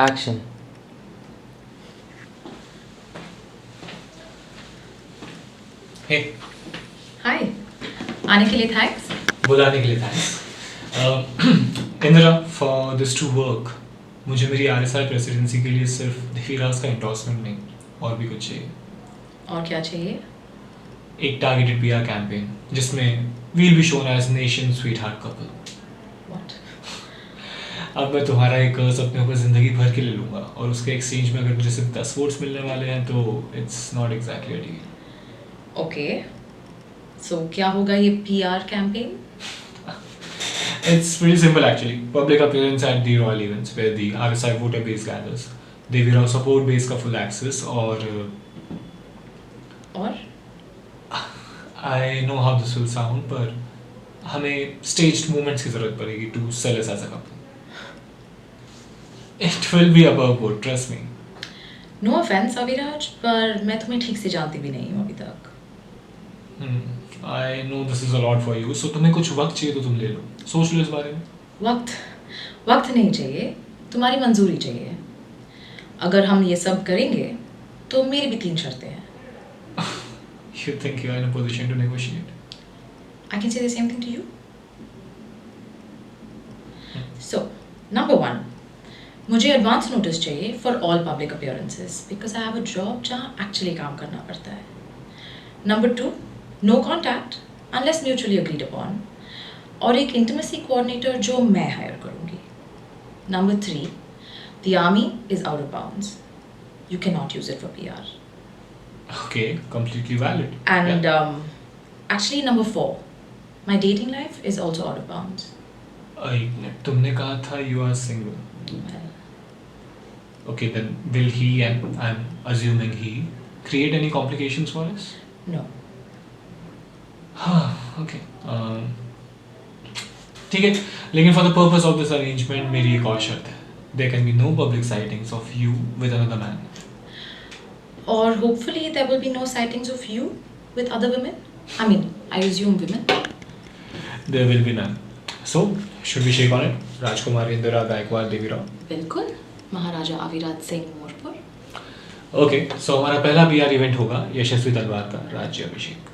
Action. हे हाय, आने के लिए थैंक्स। बुलाने के लिए thanks. Indira, for this to work मुझे मेरी आरएसआई प्रेसिडेंसी के लिए सिर्फ धीराज का एंडोर्समेंट नहीं और भी कुछ चाहिए। और क्या चाहिए? एक टारगेटेड पीआर कैंपेन जिसमें will be shown as nation sweetheart couple. What? अब मैं तुम्हारा एक कर्ज अपने ऊपर जिंदगी भर के ले लूंगा और उसके एक्सचेंज में अगर मुझे सिर्फ 10 वोट्स मिलने वाले हैं तो it's not exactly a deal. Okay, so क्या होगा ये PR campaign? It's pretty simple actually. Public appearance at the royal events where the RSI voter base gathers. देवीराव support base का full access और और I know how this will sound पर हमें staged movements की जरूरत पड़ेगी to sell us as a couple. It will be above board, trust me. No offence Aviraj, पर मैं तुम्हें ठीक से जानती भी नहीं हूँ अभी तक। I know this is a lot for you, so तुम्हें कुछ वक्त चाहिए तो तुम ले लो, सोच लो इस बारे में। वक्त नहीं चाहिए, तुम्हारी मंजूरी चाहिए। अगर हम ये सब करेंगे तो मेरी भी 3 शर्तें हैं। You think you are in a position to negotiate? I can say the same thing to you. So, number 1, मुझे एडवांस नोटिस चाहिए for all public appearances because I have a job जहाँ एक्चुअली काम करना पड़ता है। Number 2, no contact unless mutually agreed upon, और एक intimacy coordinator जो मैं हायर करूँगी। Number 3, the army is out of bounds, you can not use it for PR। Okay, completely valid. And Yeah. actually, number 4, my dating life is also out of bounds. तुमने कहा था you are single. Well, Okay, then will he, and I'm assuming he, create any complications for us? no. Okay. ठीक है, लेकिन for the purpose of this arrangement मेरी एक और शर्त है. There can be no public sightings of you with another man. Or hopefully there will be no sightings of you with other women. I mean, I assume women. There will be none. So, should we shake on it? राजकुमारी इंदिरा गायकवाड़ देवीराव. बिल्कुल, महाराजा Aviraj Singh Morpur. Okay, so हमारा पहला PR event होगा यशस्वी तलवार का राज्य अभिषेक.